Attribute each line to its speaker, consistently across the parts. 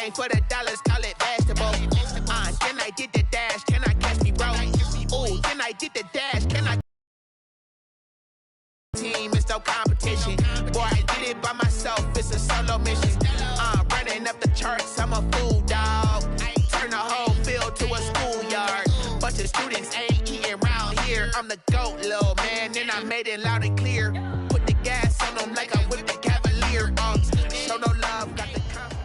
Speaker 1: came for the dollars, call it basketball. Then I did the dash, can I catch me, bro? Ooh, then I did the dash, can I? Team, it's no competition. Boy, I did it by myself, it's a solo mission. Running up the charts, I'm a fool, dog. Turn the whole field to a schoolyard. Bunch of students ain't eating round here. I'm the GOAT, little man, and I made it loud and clear. Put the gas on them like I'm with the Cavalier. Show no love, got the confidence.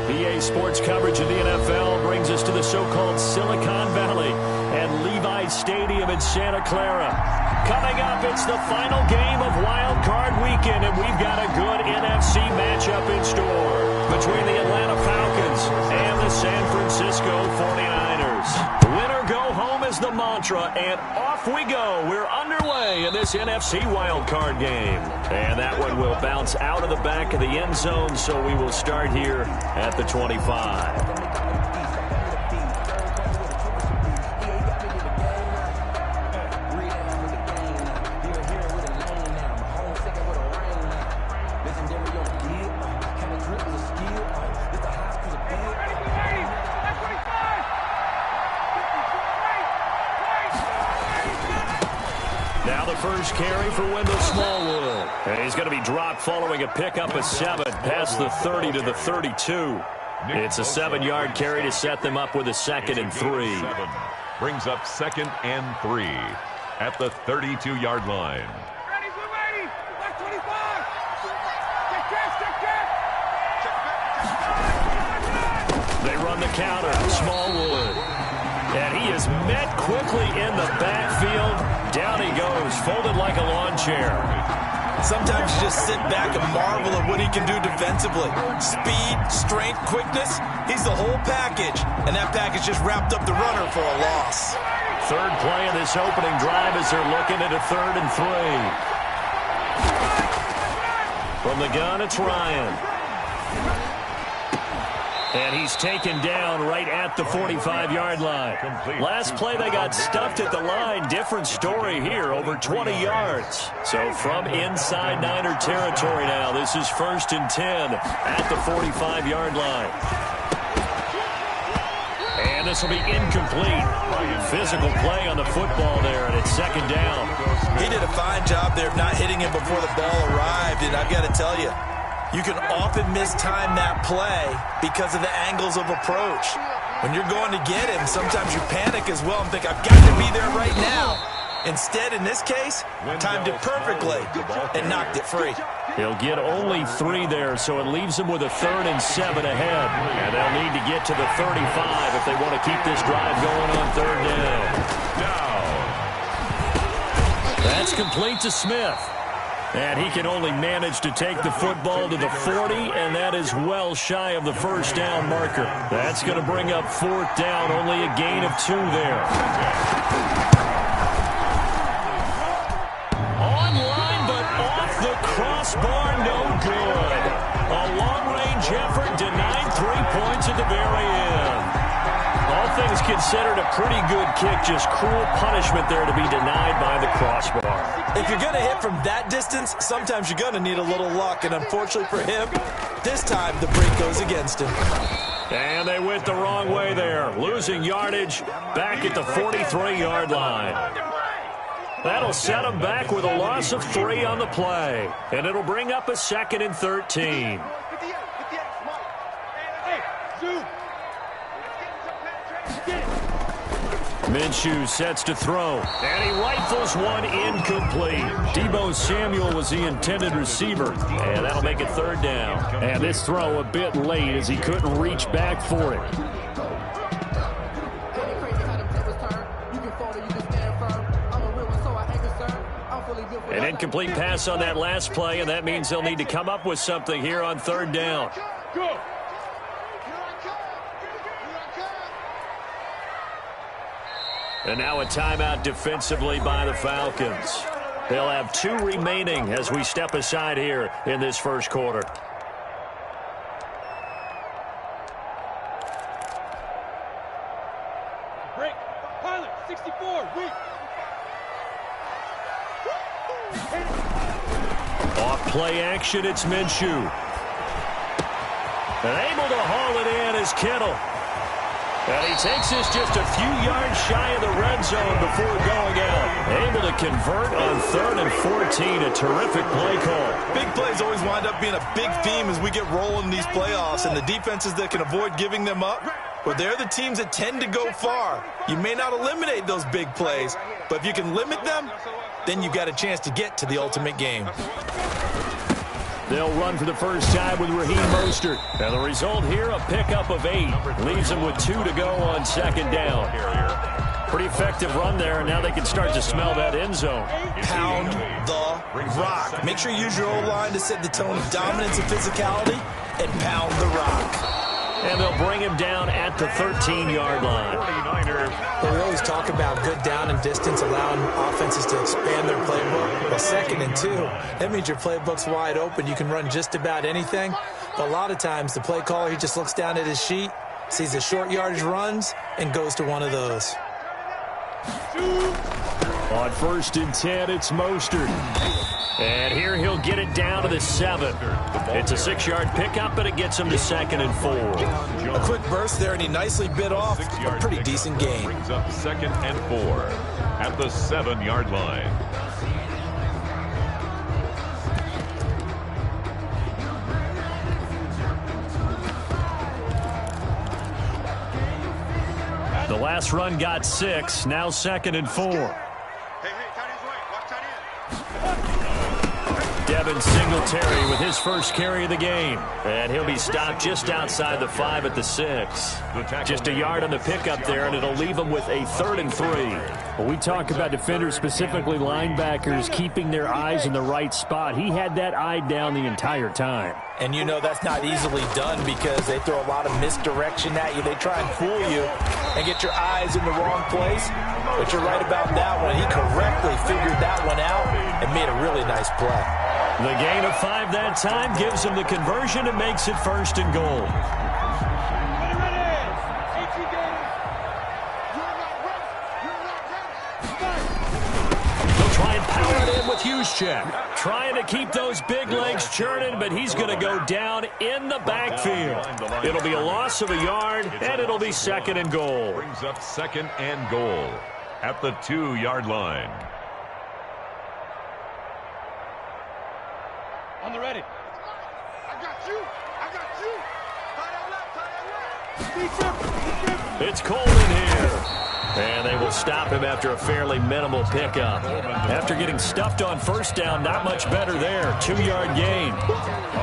Speaker 2: EA Sports coverage of the NFL brings us to the so-called Silicon Valley and Levi Stadium in Santa Clara. Coming up, it's the final game of Wild Card Weekend, and we've got a good NFC matchup in store between the Atlanta Falcons and the San Francisco 49ers. Winner go home is the mantra, and off we go. We're underway in this NFC Wild Card game. And that one will bounce out of the back of the end zone, so we will start here at the 25. Now the first carry for Wendell Smallwood. And he's going to be dropped following a pickup of 7 past the 30 to the 32. It's a 7-yard carry to set them up with a 2nd and 3.
Speaker 3: Brings up 2nd and 3 at the 32-yard line.
Speaker 2: They run the counter. Smallwood. And he is met quickly in the backfield. Down he goes, folded like a lawn chair.
Speaker 4: Sometimes you just sit back and marvel at what he can do defensively. Speed, strength, quickness, he's the whole package. And that package just wrapped up the runner for a loss.
Speaker 2: Third play of this opening drive as they're looking at a 3rd and 3. From the gun, it's Ryan. And he's taken down right at the 45-yard line. Last play, they got stuffed at the line. Different story here, over 20 yards. So from inside Niner territory now, this is 1st and 10 at the 45-yard line. And this will be incomplete. Physical play on the football there, and it's 2nd down.
Speaker 4: He did a fine job there of not hitting him before the ball arrived, and I've got to tell you, you can often mistime that play because of the angles of approach. When you're going to get him, sometimes you panic as well and think, I've got to be there right now. Instead, in this case, timed it perfectly and knocked it free.
Speaker 2: He'll get only 3 there, so it leaves him with a 3rd and 7 ahead. And they'll need to get to the 35 if they want to keep this drive going on 3rd down. That's complete to Smith. And he can only manage to take the football to the 40, and that is well shy of the 1st down marker. That's going to bring up 4th down, only a gain of 2 there. Online, but off the crossbar, no good. A long-range effort denied 3 points at the very end. All things considered, a pretty good kick, just cruel punishment there to be denied by the crossbar.
Speaker 4: If you're going to hit from that distance, sometimes you're going to need a little luck, and unfortunately for him, this time the break goes against him.
Speaker 2: And they went the wrong way there, losing yardage back at the 43-yard line. That'll set them back with a loss of 3 on the play, and it'll bring up a 2nd and 13. Minshew sets to throw, and he rifles one incomplete. Deebo Samuel was the intended receiver, and that'll make it 3rd down. And this throw a bit late as he couldn't reach back for it. An incomplete pass on that last play, and that means they'll need to come up with something here on 3rd down. Go. And now a timeout defensively by the Falcons. They'll have 2 remaining as we step aside here in this 1st quarter.
Speaker 5: Break. Pilot, 64, weak.
Speaker 2: Off play action, it's Minshew. And able to haul it in is Kittle. And he takes this just a few yards shy of the red zone before going out. Able to convert on 3rd and 14. A terrific play call.
Speaker 4: Big plays always wind up being a big theme as we get rolling in these playoffs. And the defenses that can avoid giving them up, well, they're the teams that tend to go far. You may not eliminate those big plays, but if you can limit them, then you've got a chance to get to the ultimate game.
Speaker 2: They'll run for the first time with Raheem Mostert. And the result here, a pickup of 8. Leaves them with 2 to go on 2nd down. Pretty effective run there, and now they can start to smell that end zone.
Speaker 4: Pound the rock. Make sure you use your O-line to set the tone of dominance and physicality, and pound the rock.
Speaker 2: And they'll bring him down at the 13-yard line.
Speaker 6: Well, we always talk about good down and distance, allowing offenses to expand their playbook. Well, 2nd and 2, that means your playbook's wide open. You can run just about anything. But a lot of times, the play caller, he just looks down at his sheet, sees the short yardage runs, and goes to one of those.
Speaker 2: On 1st and 10, it's Mostert. And here he'll get it down to the 7. It's a 6-yard pickup, but it gets him to 2nd and 4.
Speaker 4: A quick burst there, and he nicely bit off a pretty decent gain.
Speaker 3: Brings up 2nd and 4 at the 7-yard line.
Speaker 2: The last run got 6, now 2nd and 4. Devin Singletary with his first carry of the game. And he'll be stopped just outside the 5 at the 6. Just a yard on the pickup there, and it'll leave him with a 3rd and 3.
Speaker 7: Well, we talk about defenders, specifically linebackers, keeping their eyes in the right spot. He had that eye down the entire time.
Speaker 6: And you know that's not easily done because they throw a lot of misdirection at you. They try and fool you and get your eyes in the wrong place. But you're right about that one. He correctly figured that one out and made a really nice play.
Speaker 2: The gain of 5 that time gives him the conversion and makes it 1st and goal. They'll try and power it in with Juszczyk. Trying to keep those big legs churning, but he's going to go down in the backfield. It'll be a loss of a yard, and it'll be 2nd and goal.
Speaker 3: Brings up 2nd and goal at the 2-yard line.
Speaker 5: On the ready. I got you. I got you. Tie that left.
Speaker 2: It's cold in here. And they will stop him after a fairly minimal pickup. After getting stuffed on 1st down, not much better there. 2-yard gain.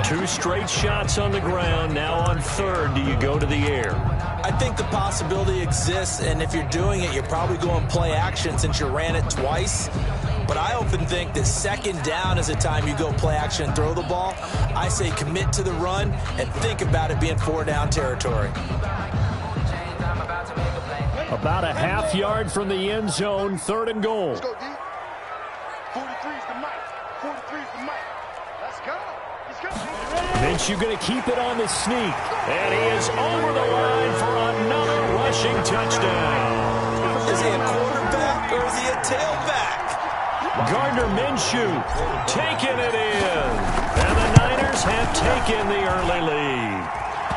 Speaker 2: 2 straight shots on the ground. Now on 3rd, do you go to the air?
Speaker 6: I think the possibility exists, and if you're doing it, you're probably going play action since you ran it twice. But I often think that 2nd down is the time you go play action and throw the ball. I say commit to the run and think about it being 4-down territory.
Speaker 2: About a half yard from the end zone, 3rd and goal.
Speaker 5: Let's go, D. 43's the mic. 43's the mic. Let's go. Let's go.
Speaker 2: Minshew going to keep it on the sneak. And he is over the line for another rushing touchdown.
Speaker 6: Is he a quarterback or is he a tailback?
Speaker 2: Gardner Minshew taking it in. And the Niners have taken the early lead.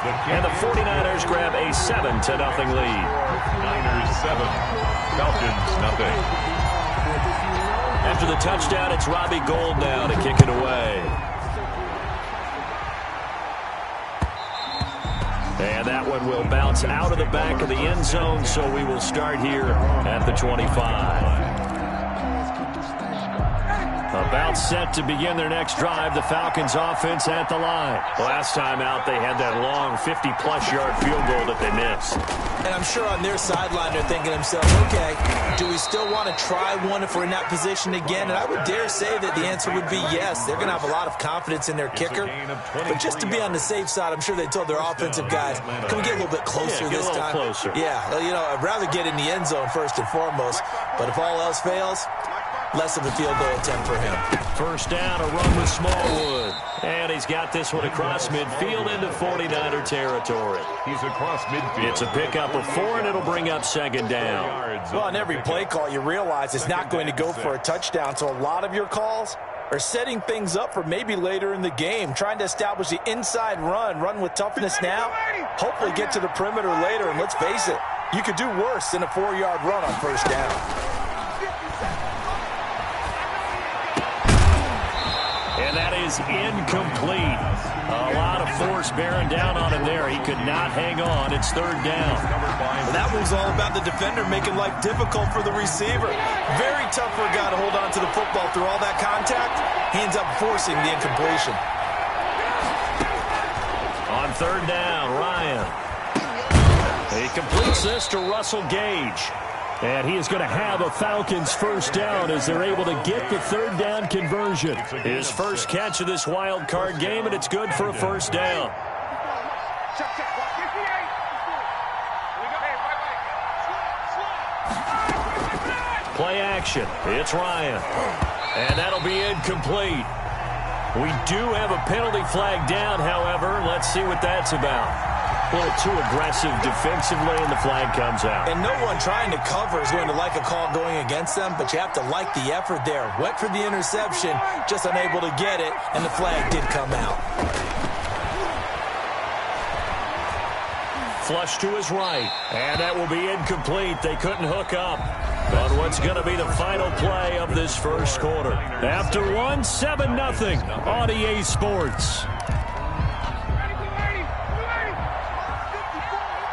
Speaker 2: And the 49ers grab a 7-0 lead.
Speaker 3: Niners 7, Falcons nothing.
Speaker 2: After the touchdown, it's Robbie Gould now to kick it away. And that one will bounce out of the back of the end zone, so we will start here at the 25. About set to begin their next drive, the Falcons offense at the line. Last time out, they had that long 50-plus yard field goal that they missed.
Speaker 6: And I'm sure on their sideline they're thinking to themselves, okay, do we still want to try one if we're in that position again? And I would dare say that the answer would be yes. They're going to have a lot of confidence in their kicker. But just to be on the safe side, I'm sure they told their offensive guys, can we get a little bit closer this time?
Speaker 2: Closer.
Speaker 6: Yeah, you know, I'd rather get in the end zone first and foremost. But if all else fails, less of a field goal attempt for him.
Speaker 2: 1st down, a run with Smallwood. And he's got this one across midfield into 49er territory.
Speaker 3: He's across midfield.
Speaker 2: It's a pickup of 4, and it'll bring up 2nd down.
Speaker 6: Well, on every play call, you realize it's not going to go for a touchdown. So a lot of your calls
Speaker 4: are setting things up for maybe later in the game, trying to establish the inside run with toughness now, hopefully get to the perimeter later, and let's face it, you could do worse than a 4-yard run on first down.
Speaker 2: And that is incomplete. A lot of force bearing down on him there. He could not hang on. It's third down.
Speaker 4: Well, that was all about the defender making life difficult for the receiver. Very tough for a guy to hold on to the football through all that contact. He ends up forcing the incompletion.
Speaker 2: On third down, Ryan. He completes this to Russell Gage. And he is going to have a Falcons first down as they're able to get the third down conversion. His first catch of this wild card game, and it's good for a first down. Play action. It's Ryan. And that'll be incomplete. We do have a penalty flag down, however. Let's see what that's about. A little too aggressive defensively, and the flag comes out.
Speaker 4: And no one trying to cover is going to like a call going against them, but you have to like the effort there. Went for the interception, just unable to get it, and the flag did come out.
Speaker 2: Flush to his right, and that will be incomplete. They couldn't hook up on what's going to be the final play of this first quarter. After one, 7-0 on EA Sports.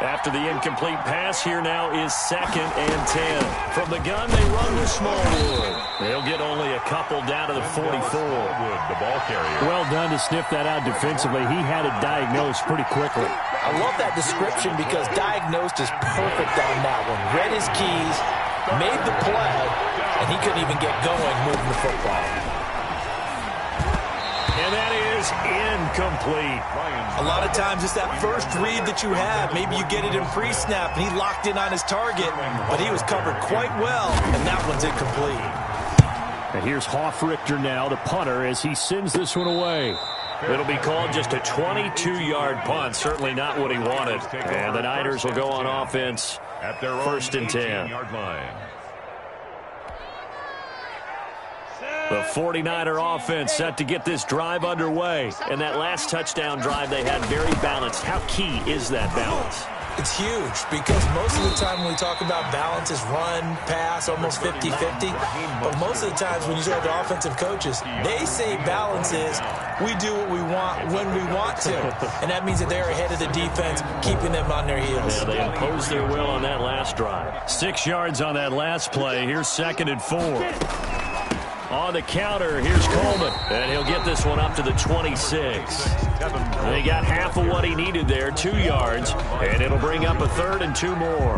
Speaker 2: After the incomplete pass, here now is 2nd and 10. From the gun, they run to Smallwood. They'll get only a couple down to the 44.
Speaker 3: The ball carrier.
Speaker 7: Well done to sniff that out defensively. He had it diagnosed pretty quickly.
Speaker 4: I love that description because diagnosed is perfect on that one. Read his keys, made the play, and he couldn't even get going moving the football.
Speaker 2: And that is incomplete.
Speaker 4: A lot of times it's that first read that you have. Maybe you get it in pre-snap, and he locked in on his target, but he was covered quite well, and that one's incomplete.
Speaker 7: And here's Hoffrichter now, the punter, as he sends this one away.
Speaker 2: It'll be called just a 22-yard punt. Certainly not what he wanted. And the Niners will go on offense
Speaker 3: At their
Speaker 2: 1st and 10.
Speaker 3: line.
Speaker 2: The 49er offense set to get this drive underway. And that last touchdown drive they had very balanced. How key is that balance?
Speaker 4: It's huge because most of the time when we talk about balance is run, pass, almost 50-50. But most of the times when you talk to offensive coaches, they say balance is we do what we want when we want to. And that means that they're ahead of the defense, keeping them on their heels.
Speaker 2: Yeah, they imposed their will on that last drive. 6 yards on that last play. Here's 2nd and 4. On the counter, here's Coleman. And he'll get this one up to the 26. And he got half of what he needed there, 2 yards. And it'll bring up a 3rd and 2 more.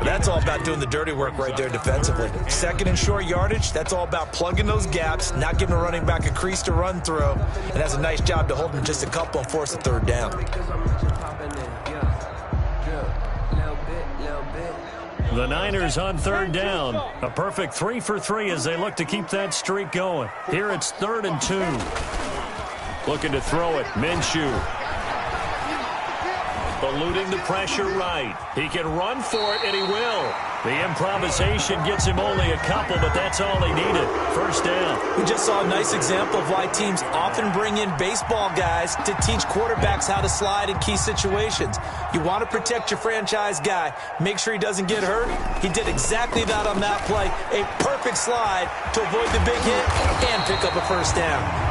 Speaker 4: That's all about doing the dirty work right there defensively. 2nd and short yardage, that's all about plugging those gaps, not giving a running back a crease to run through. And that's a nice job to hold him just a couple and force a 3rd down.
Speaker 2: The Niners on 3rd down. A perfect 3 for 3 as they look to keep that streak going. Here it's 3rd and 2. Looking to throw it. Minshew. Eluding the pressure right. He can run for it, and he will. The improvisation gets him only a couple, but that's all he needed. First down.
Speaker 4: We just saw a nice example of why teams often bring in baseball guys to teach quarterbacks how to slide in key situations. You want to protect your franchise guy. Make sure he doesn't get hurt. He did exactly that on that play. A perfect slide to avoid the big hit and pick up a first down.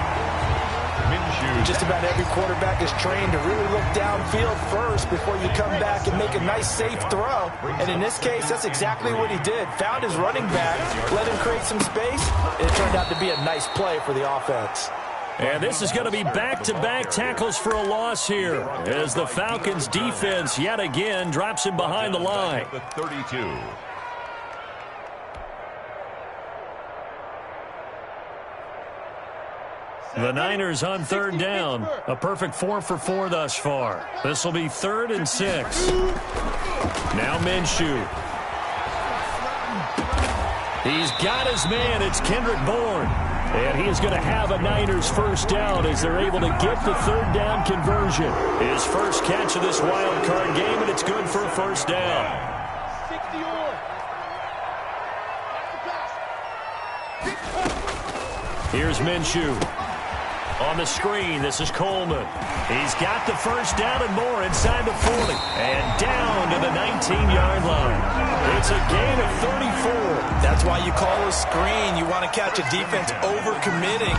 Speaker 4: Just about every quarterback is trained to really look downfield first before you come back and make a nice, safe throw. And in this case, that's exactly what he did. Found his running back, let him create some space, and it turned out to be a nice play for the offense.
Speaker 2: And this is going to be back-to-back tackles for a loss here as the Falcons defense yet again drops him behind the line.
Speaker 3: The 32.
Speaker 2: The Niners on 3rd down. A perfect 4 for 4 thus far. This will be 3rd and 6. Now Minshew. He's got his man. It's Kendrick Bourne. And he is going to have a Niners first down as they're able to get the 3rd down conversion. His first catch of this wild card game, and it's good for a first down. Here's Minshew. On the screen, this is Coleman. He's got the first down and more inside the 40. And down to the 19-yard line. It's a gain of 34.
Speaker 4: That's why you call a screen. You want to catch a defense overcommitting.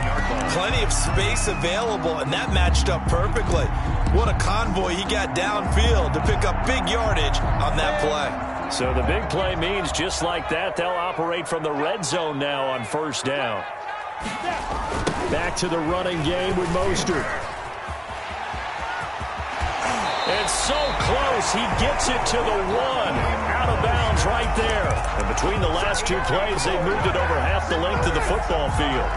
Speaker 4: Plenty of space available, and that matched up perfectly. What a convoy he got downfield to pick up big yardage on that play.
Speaker 2: So the big play means just like that, they'll operate from the red zone now on first down. Back to the running game with Mostert. It's so close. He gets it to the 1. Out of bounds right there. And between the last two plays, they moved it over half the length of the football field.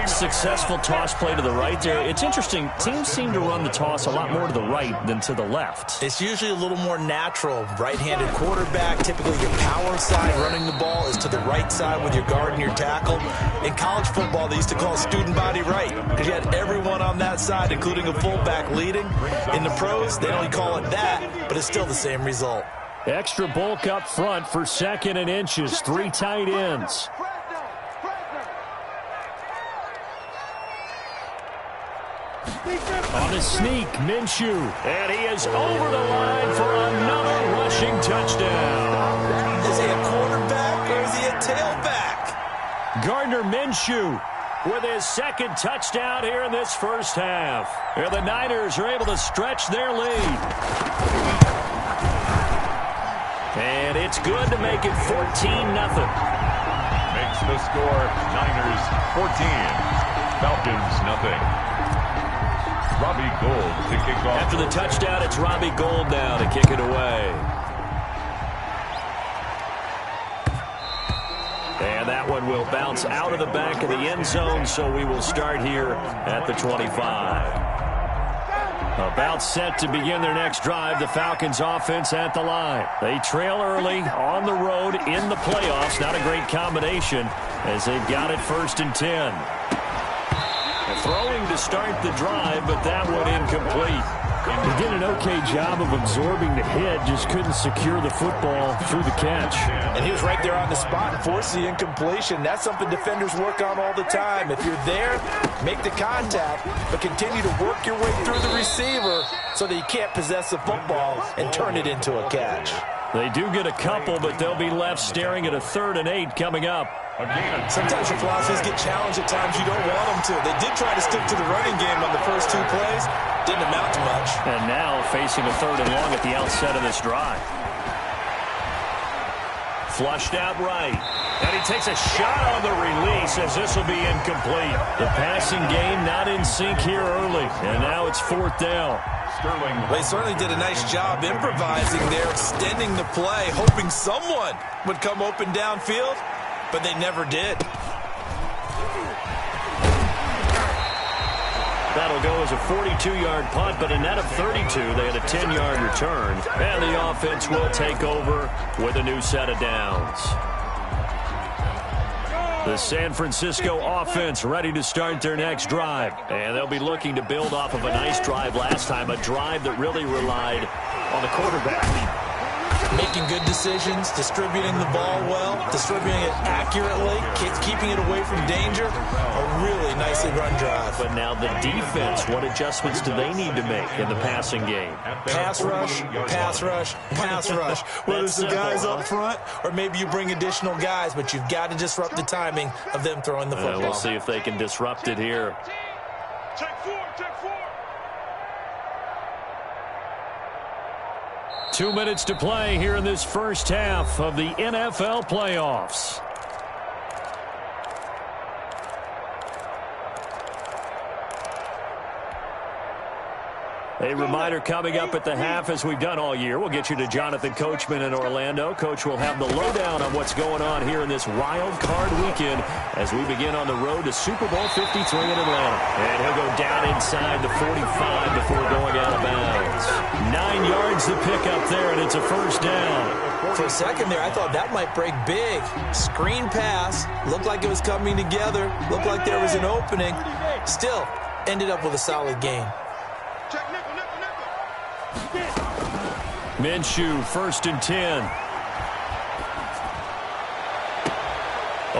Speaker 2: Successful toss play to the right there. It's interesting. Teams seem to run the toss a lot more to the right than to the left.
Speaker 4: It's usually a little more natural. Right-handed quarterback, typically your power side running the ball is to the right side with your guard and your tackle. In college football, they used to call student body right because you had everyone on that side, including a fullback leading. In the pros, they only call it that, but it's still the same result.
Speaker 2: Extra bulk up front for 2nd and inches. 3 tight ends. On a sneak, Minshew. And he is over the line for another rushing touchdown.
Speaker 4: Is he a quarterback or is he a tailback?
Speaker 2: Gardner Minshew with his 2nd touchdown here in this first half. And the Niners are able to stretch their lead. And it's good to make it 14-0.
Speaker 3: Makes the score Niners 14, Falcons nothing. Robbie Gould to kick off.
Speaker 2: After the touchdown, it's Robbie Gould now to kick it away. And that one will bounce out of the back of the end zone, so we will start here at the 25. About set to begin their next drive, the Falcons offense at the line. They trail early on the road in the playoffs. Not a great combination as they've got it 1st and 10. Throwing to start the drive, but that one incomplete.
Speaker 7: He did an okay job of absorbing the hit, just couldn't secure the football through the catch.
Speaker 4: And he was right there on the spot and forced the incompletion. That's something defenders work on all the time. If you're there, make the contact, but continue to work your way through the receiver so that you can't possess the football and turn it into a catch.
Speaker 2: They do get a couple, but they'll be left staring at a 3rd and 8 coming up.
Speaker 4: Sometimes your philosophies get challenged at times you don't want them to. They did try to stick to the running game on the first 2 plays. Didn't amount to much.
Speaker 2: And now facing a 3rd and long at the outset of this drive. Flushed out right. And he takes a shot on the release as this will be incomplete. The passing game not in sync here early. And now it's 4th down.
Speaker 3: Sterling.
Speaker 4: They certainly did a nice job improvising there, extending the play, hoping someone would come open downfield, but they never did.
Speaker 2: That'll go as a 42-yard punt, but a net of 32. They had a 10-yard return. And the offense will take over with a new set of downs. The San Francisco offense ready to start their next drive. And they'll be looking to build off of a nice drive last time, a drive that really relied on the quarterback.
Speaker 4: Making good decisions, distributing the ball well, distributing it accurately, keeping it away from danger. A really nicely run drive.
Speaker 2: But now the defense, what adjustments do they need to make in the passing game?
Speaker 4: Pass rush, pass rush, pass rush. Whether it's the guys up front or maybe you bring additional guys, but you've got to disrupt the timing of them throwing the football.
Speaker 2: We'll see if they can disrupt it here.
Speaker 5: Check 4, check 4.
Speaker 2: 2 minutes to play here in this first half of the NFL playoffs. A reminder coming up at the half, as we've done all year. We'll get you to Jonathan Coachman in Orlando. Coach will have the lowdown on what's going on here in this wild card weekend as we begin on the road to Super Bowl 53 in Atlanta. And he'll go down inside the 45 before going out of bounds. 9 yards to pick up there, and it's a first down.
Speaker 4: For a second there, I thought that might break big. Screen pass. Looked like it was coming together. Looked like there was an opening. Still, ended up with a solid gain.
Speaker 2: Minshew, 1st and 10.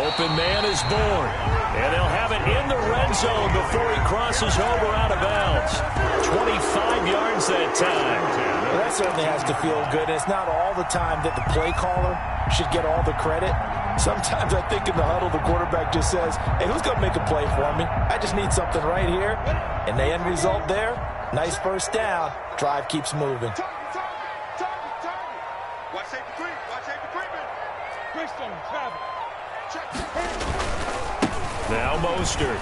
Speaker 2: Open man is born. And they'll have it in the red zone before he crosses over out of bounds. 25 yards that time.
Speaker 6: Well, that certainly has to feel good. It's not all the time that the play caller should get all the credit. Sometimes I think in the huddle, the quarterback just says, hey, who's going to make a play for me? I just need something right here. And the end result there, nice first down. Drive keeps moving.
Speaker 5: Watch safety three. Watch safety three, man. Christian, travel. Check.
Speaker 2: Now Mostert.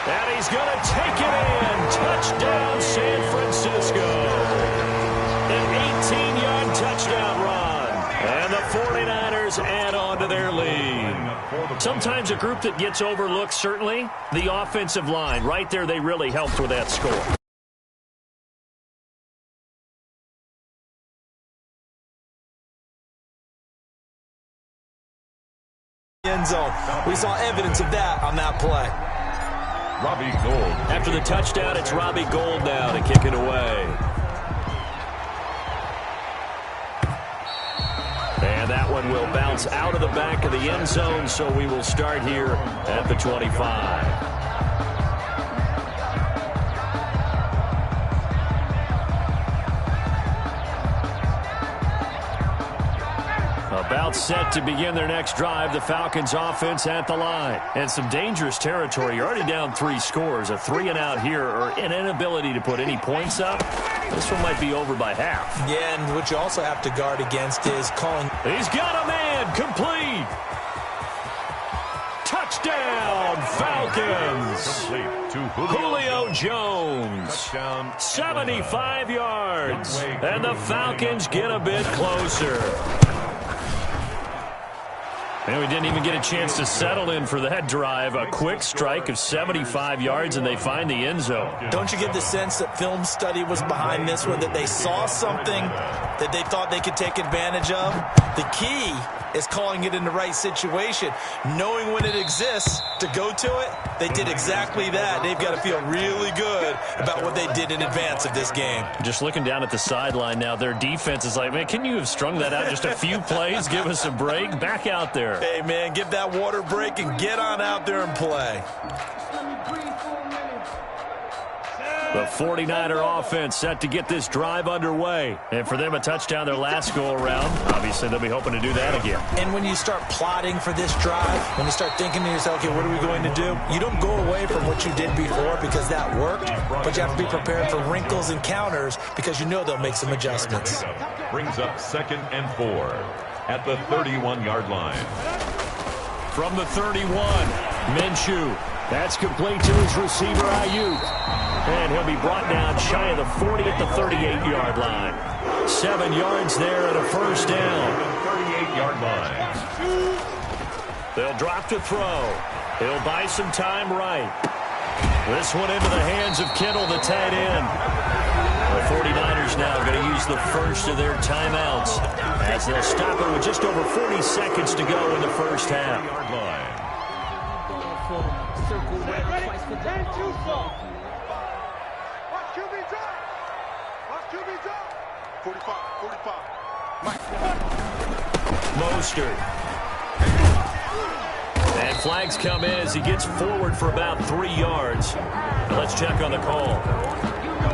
Speaker 2: And he's going to take it in. Touchdown, San Francisco. An 18-yard touchdown run. And the 49ers add on to their lead. Sometimes a group that gets overlooked, certainly, the offensive line. Right there, they really helped with that score.
Speaker 4: End zone. We saw evidence of that on that play.
Speaker 3: Robbie Gould.
Speaker 2: After the touchdown, it's Robbie Gould now to kick it away. And that one will bounce out of the back of the end zone, so we will start here at the 25. About set to begin their next drive, the Falcons offense at the line. And some dangerous territory. You're already down 3 scores. A 3-and-out here or an inability to put any points up. This one might be over by half.
Speaker 6: Yeah, and what you also have to guard against is calling.
Speaker 2: He's got a man. Complete. Touchdown, Falcons. Julio Jones.
Speaker 3: Touchdown.
Speaker 2: 75 yards. And the Falcons get a bit closer. And we didn't even get a chance to settle in for that drive. A quick strike of 75 yards, and they find the end zone.
Speaker 4: Don't you get the sense that film study was behind this one, that they saw something that they thought they could take advantage of? The key is calling it in the right situation, knowing when it exists to go to it. They did exactly that. They've got to feel really good about what they did in advance of this game.
Speaker 2: Just looking down at the sideline now, their defense is like, man, can you have strung that out just a few plays? Give us a break. Back out there.
Speaker 4: Hey, man, give that water break and get on out there and play.
Speaker 2: The 49er offense set to get this drive underway. And for them, a touchdown their last go-around. Obviously, they'll be hoping to do that again.
Speaker 6: And when you start plotting for this drive, when you start thinking to yourself, okay, what are we going to do? You don't go away from what you did before because that worked, but you have to be prepared for wrinkles and counters because you know they'll make some adjustments.
Speaker 3: Brings up 2nd and 4 at the 31-yard line.
Speaker 2: From the 31, Minshew. That's complete to his receiver, Ayuk. And he'll be brought down shy of the 40 at the 38-yard line. 7 yards there and a first down.
Speaker 3: 38-yard line.
Speaker 2: They'll drop to throw. He'll buy some time right. This one into the hands of Kittle, the tight end. The 49ers now going to use the first of their timeouts as they'll stop it with just over 40 seconds to go in the first half.
Speaker 3: Yard line.
Speaker 5: Watch QB drop. Watch QB drop. 45. Mike.
Speaker 2: Mostert. And flags come in as he gets forward for about 3 yards. Now let's check on the call.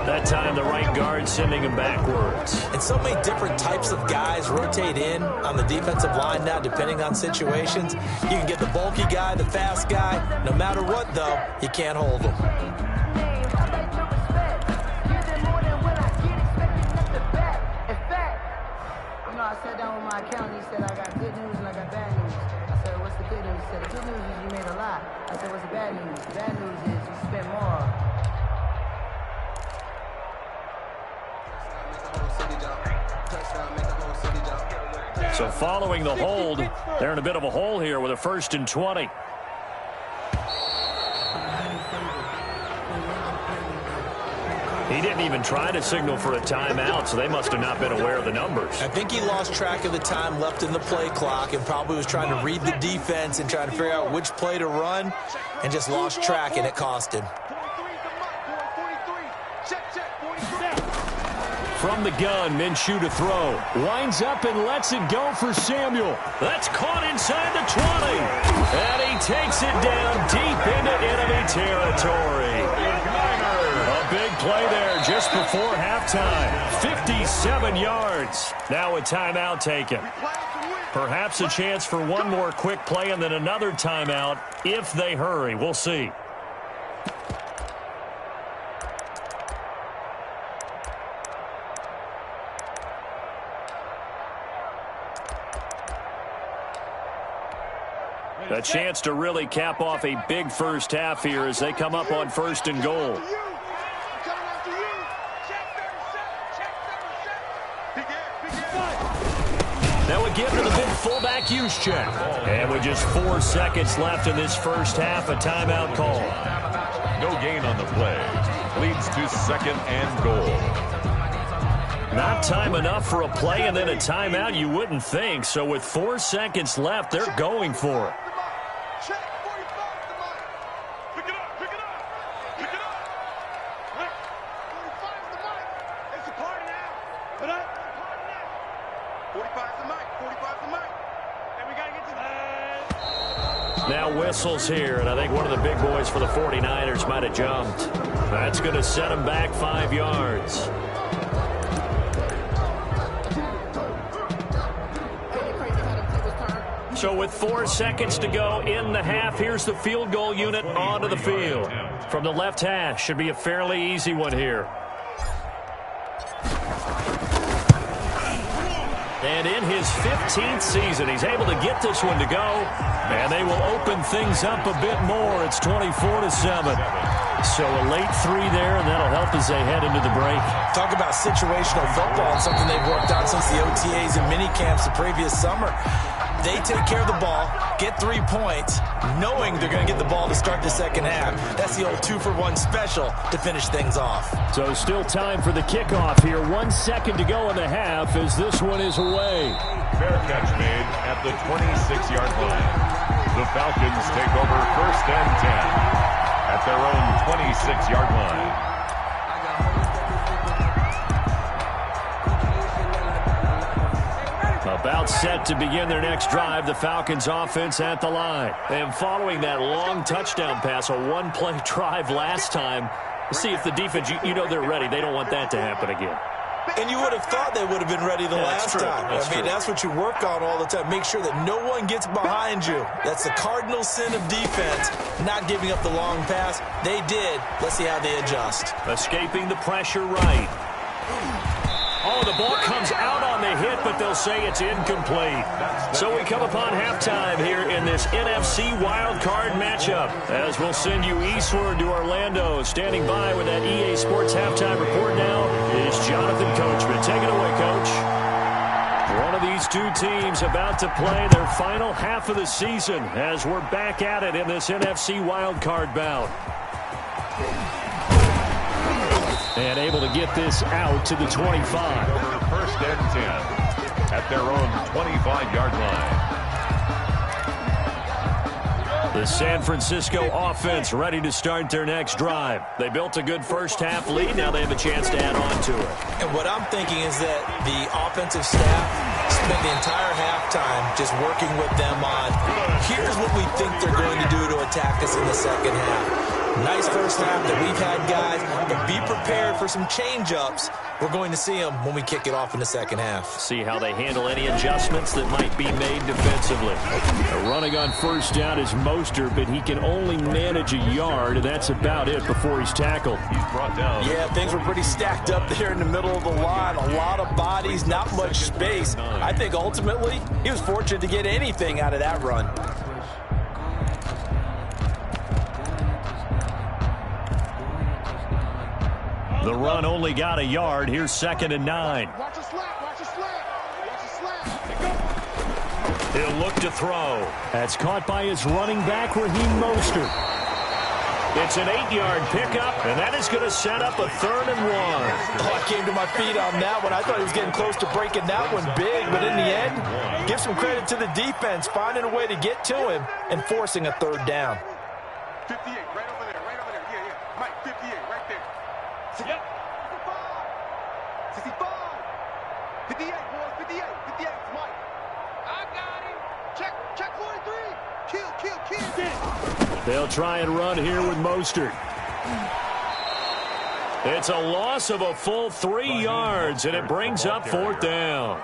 Speaker 2: That time the right guard sending him backwards.
Speaker 6: And so many different types of guys rotate in on the defensive line now depending on situations. You can get the bulky guy, the fast guy. No matter what, though, you can't hold him.
Speaker 8: I sat down with my accountant. He said, I got good news and I got bad news. I said, what's the good news? He said, the good news is you made a lot. I said, what's the bad news? The bad news is you spent more.
Speaker 2: So following the hold, they're in a bit of a hole here with a 1st and 20. He didn't even try to signal for a timeout, so they must have not been aware of the numbers.
Speaker 6: I think he lost track of the time left in the play clock and probably was trying to read the defense and trying to figure out which play to run and just lost track, and it cost him.
Speaker 7: from the gun. Minshew to throw. Winds up and lets it go for Samuel. That's caught inside the 20. And he takes it down deep into enemy territory. A big play there just before halftime. 57 yards. Now a timeout taken. Perhaps a chance for one more quick play and then another timeout if they hurry. We'll see. A chance to really cap off a big first half here as they come up on 1st and goal. Now a give to the big fullback use check. And with just 4 seconds left in this first half, a timeout call.
Speaker 3: No gain on the play. Leads to 2nd and goal.
Speaker 7: Not time enough for a play and then a timeout, you wouldn't think. So with 4 seconds left, they're going for it. Now whistles here, and I think one of the big boys for the 49ers might have jumped. That's going to set him back 5 yards. So with 4 seconds to go in the half, here's the field goal unit onto the field. From the left hash, should be a fairly easy one here. And in his 15th season, he's able to get this one to go. And they will open things up a bit more. It's 24-7. So a late 3 there, and that'll help as they head into the break.
Speaker 4: Talk about situational football, something they've worked on since the OTAs and mini camps the previous summer. They take care of the ball, get 3 points, knowing they're going to get the ball to start the second half. That's the old 2-for-1 special to finish things off.
Speaker 7: So still time for the kickoff here. 1 second to go in the half as this one is away.
Speaker 3: Fair catch made at the 26-yard line. The Falcons take over 1st and 10 at their own 26-yard line.
Speaker 7: About set to begin their next drive, the Falcons offense at the line. And following that long touchdown pass, a one-play drive last time, see if the defense, you know they're ready. They don't want that to happen again.
Speaker 4: And you would have thought they would have been ready the last time. That's what you work on all the time. Make sure that no one gets behind you. That's the cardinal sin of defense, not giving up the long pass. They did. Let's see how they adjust.
Speaker 7: Escaping the pressure right. Oh, the ball comes out on the hit, but they'll say it's incomplete. So we come upon halftime here in this NFC wildcard matchup. As we'll send you eastward to Orlando. Standing by with that EA Sports halftime report now is Jonathan Coachman. Take it away, Coach. One of these two teams about to play their final half of the season as we're back at it in this NFC wildcard bout. And able to get this out to the 25.
Speaker 3: 1st and 10 at their own 25-yard line.
Speaker 7: The San Francisco offense ready to start their next drive. They built a good first half lead. Now they have a chance to add on to it.
Speaker 4: And what I'm thinking is that the offensive staff spent the entire halftime just working with them on, here's what we think they're going to do to attack us in the second half. Nice first half that we've had, guys, but be prepared for some change-ups. We're going to see them when we kick it off in the second half.
Speaker 7: See how they handle any adjustments that might be made defensively. Running on first down is Mostert, but he can only manage a yard, and that's about it before he's tackled.
Speaker 3: He's brought down.
Speaker 4: Yeah, things were pretty stacked up there in the middle of the line. A lot of bodies, not much space. I think ultimately he was fortunate to get anything out of that run.
Speaker 7: The run only got a yard. Here's 2nd and 9.
Speaker 5: Watch a slap, watch a slap, watch a slap.
Speaker 7: He'll look to throw. That's caught by his running back, Raheem Mostert. It's an 8-yard pickup, and that is going to set up a 3rd and 1.
Speaker 4: Oh, I came to my feet on that one. I thought he was getting close to breaking that one big, but in the end, give some credit to the defense, finding a way to get to him and forcing a 3rd down.
Speaker 5: 58, right over there, right over there. Yeah, Mike, 58, right there. Yep. 65. 58, boys, 58. 58, Mike. I got him. Check 43. Kill.
Speaker 2: They'll try and run here with Mostert. It's a loss of a full 3 yards, and it brings up 4th down.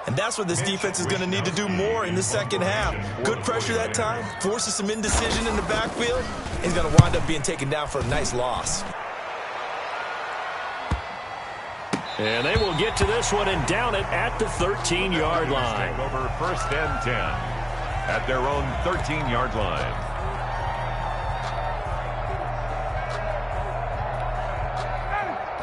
Speaker 4: And that's what this defense is going to need to do more in the second half. Good pressure that time, forces some indecision in the backfield, and he's going to wind up being taken down for a nice loss.
Speaker 2: And they will get to this one and down it at the 13-yard line.
Speaker 3: Over 1st and 10 at their own 13-yard line.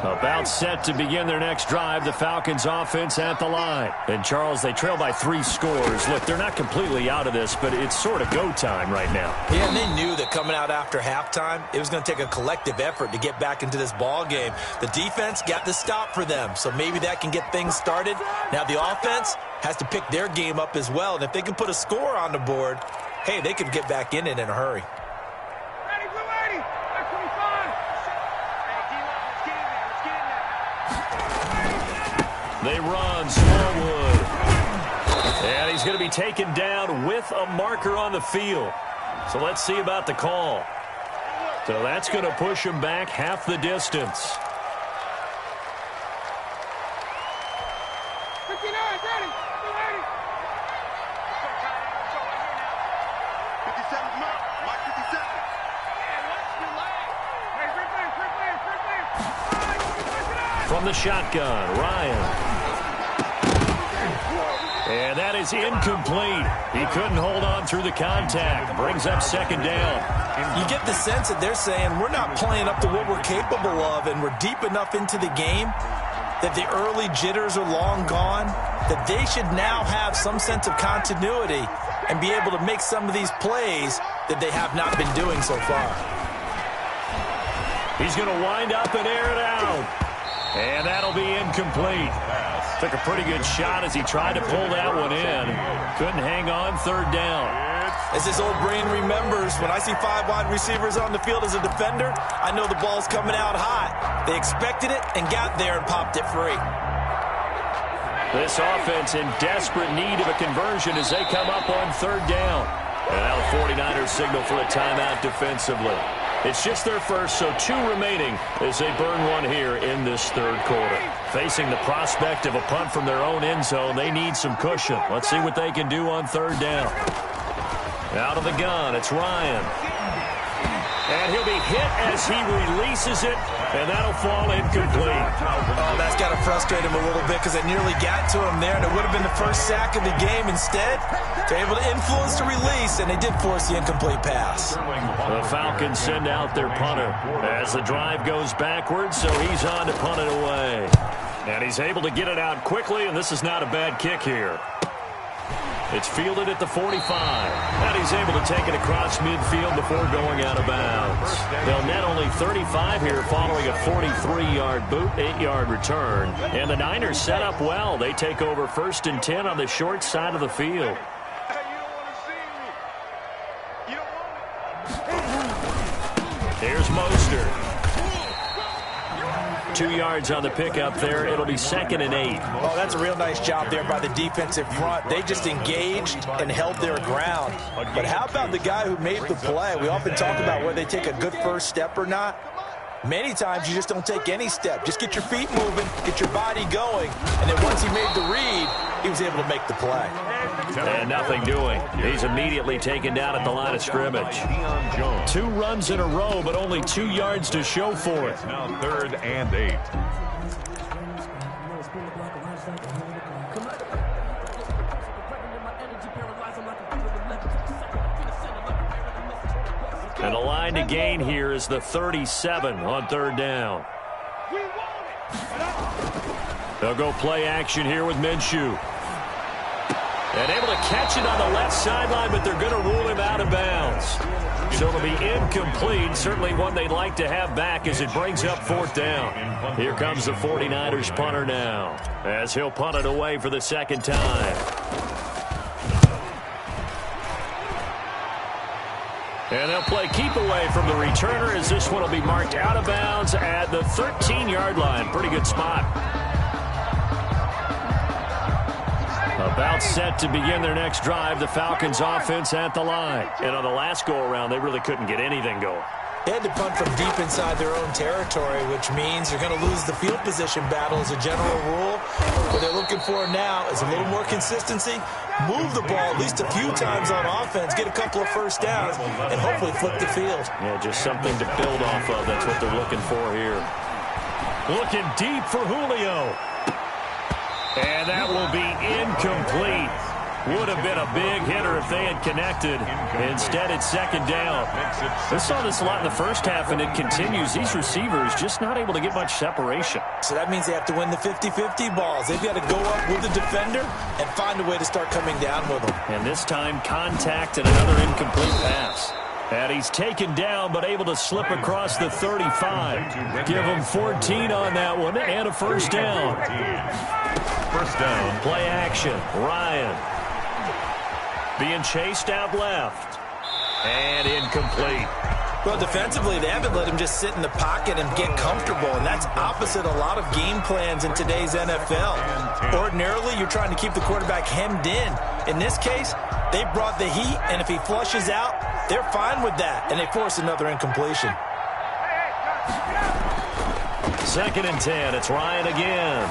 Speaker 2: About set to begin their next drive, the Falcons offense at the line. And, Charles, they trail by 3 scores. Look, they're not completely out of this, but it's sort of go time right now.
Speaker 4: Yeah, and they knew that coming out after halftime, it was going to take a collective effort to get back into this ball game. The defense got the stop for them, so maybe that can get things started. Now the offense has to pick their game up as well, and if they can put a score on the board, hey, they could get back in it in a hurry.
Speaker 2: They run Smallwood. And he's going to be taken down with a marker on the field. So let's see about the call. So that's going to push him back half the distance.
Speaker 5: 59, ready. 57, Mike 57.
Speaker 2: From the shotgun, Ryan. And that is incomplete. He couldn't hold on through the contact. Brings up 2nd down.
Speaker 4: You get the sense that they're saying we're not playing up to what we're capable of, and we're deep enough into the game that the early jitters are long gone, that they should now have some sense of continuity and be able to make some of these plays that they have not been doing so far.
Speaker 2: He's going to wind up and air it out. And that'll be incomplete. Took a pretty good shot as he tried to pull that one in. Couldn't hang on 3rd down.
Speaker 4: As his old brain remembers, when I see 5 wide receivers on the field as a defender, I know the ball's coming out hot. They expected it and got there and popped it free.
Speaker 2: This offense in desperate need of a conversion as they come up on 3rd down. And now the 49ers signal for a timeout defensively. It's just their first, so 2 remaining as they burn one here in this 3rd quarter. Facing the prospect of a punt from their own end zone, they need some cushion. Let's see what they can do on 3rd down. Out of the gun, it's Ryan. And he'll be hit as he releases it, and that'll fall incomplete.
Speaker 4: Oh, that's got to frustrate him a little bit because it nearly got to him there, and it would have been the first sack of the game. Instead, they're able to influence the release, and they did force the incomplete pass.
Speaker 2: The Falcons send out their punter as the drive goes backwards, so he's on to punt it away. And he's able to get it out quickly, and this is not a bad kick here. It's fielded at the 45, and he's able to take it across midfield before going out of bounds. They'll net only 35 here following a 43-yard boot, 8-yard return. And the Niners set up well. They take over 1st and 10 on the short side of the field. Here's Mostert. 2 yards on the pickup there. It'll be 2nd and 8.
Speaker 4: Oh, that's a real nice job there by the defensive front. They just engaged and held their ground. But how about the guy who made the play? We often talk about whether they take a good first step or not. Many times you just don't take any step. Just get your feet moving, get your body going, and then once he made the read, he was able to make the play.
Speaker 2: And nothing doing. He's immediately taken down at the line of scrimmage. 2 runs in a row, but only 2 yards to show for it.
Speaker 3: Now 3rd and 8.
Speaker 2: And the line to gain here is the 37 on 3rd down. They'll go play action here with Minshew. And able to catch it on the left sideline, but they're going to rule him out of bounds. So it'll be incomplete. Certainly one they'd like to have back as it brings up 4th down. Here comes the 49ers punter now as he'll punt it away for the 2nd time. And they'll play keep away from the returner as this one will be marked out of bounds at the 13-yard line. Pretty good spot. About set to begin their next drive, the Falcons offense at the line. And on the last go-around, they really couldn't get anything going.
Speaker 6: They had to punt from deep inside their own territory, which means you're going to lose the field position battle as a general rule. What they're looking for now is a little more consistency, move the ball at least a few times on offense, get a couple of first downs, and hopefully flip the field.
Speaker 2: Yeah, just something to build off of. That's what they're looking for here. Looking deep for Julio. And that will be incomplete. Would have been a big hitter if they had connected. Instead, it's second down. We saw this a lot in the first half, and it continues. These receivers just not able to get much separation.
Speaker 6: So that means they have to win the 50-50 balls. They've got to go up with the defender and find a way to start coming down with them.
Speaker 2: And this time, contact and another incomplete pass. And he's taken down, but able to slip across the 35. Give him 14 on that one, and a first down.
Speaker 3: First down.
Speaker 2: Play action. Ryan. Being chased out left. And incomplete.
Speaker 4: Well, defensively, they haven't let him just sit in the pocket and get comfortable, and that's opposite a lot of game plans in today's NFL. Ordinarily, you're trying to keep the quarterback hemmed in. In this case, they brought the heat, and if he flushes out, they're fine with that, and they force another incompletion.
Speaker 2: Second and 10. It's Ryan again.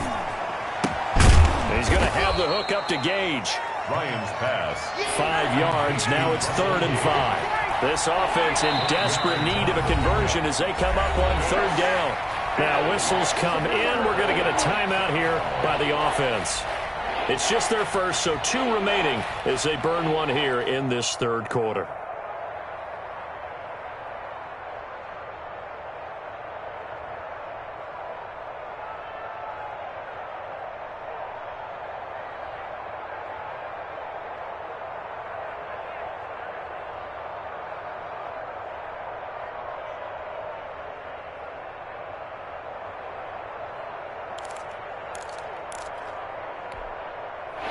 Speaker 2: He's going to have the hook up to Gage.
Speaker 3: Ryan's pass.
Speaker 2: 5 yards. Now it's 3rd and 5. This offense in desperate need of a conversion as they come up on 3rd down. Now whistles come in. We're going to get a timeout here by the offense. It's just their first, so 2 remaining as they burn one here in this 3rd quarter.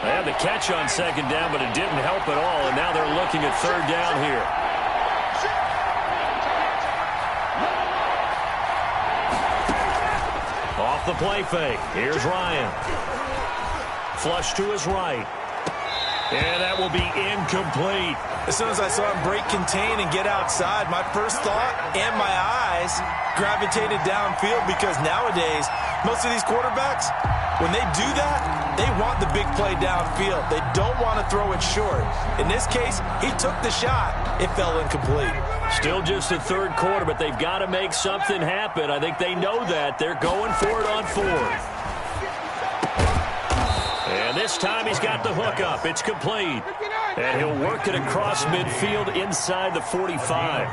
Speaker 2: They had the catch on 2nd down, but it didn't help at all, and now they're looking at 3rd down here. Off the play fake. Here's Ryan. Flush to his right. And that will be incomplete.
Speaker 4: As soon as I saw him break contain and get outside, my first thought and my eyes gravitated downfield, because nowadays, most of these quarterbacks, when they do that, they want the big play downfield. They don't want to throw it short. In this case, he took the shot. It fell incomplete.
Speaker 2: Still just the 3rd quarter, but they've got to make something happen. I think they know that. They're going for it on 4th. And this time he's got the hook up. It's complete. And he'll work it across midfield inside the 45.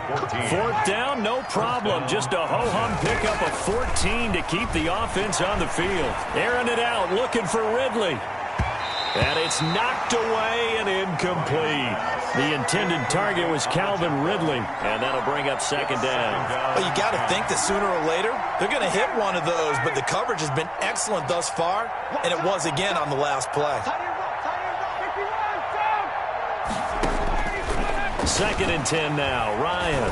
Speaker 2: 4th down, no problem. Just a ho-hum pickup of 14 to keep the offense on the field. Airing it out, looking for Ridley. And it's knocked away and incomplete. The intended target was Calvin Ridley, and that'll bring up 2nd down.
Speaker 4: Well, you got to think that sooner or later, they're going to hit one of those, but the coverage has been excellent thus far, and it was again on the last play.
Speaker 2: 2nd and 10 now. Ryan.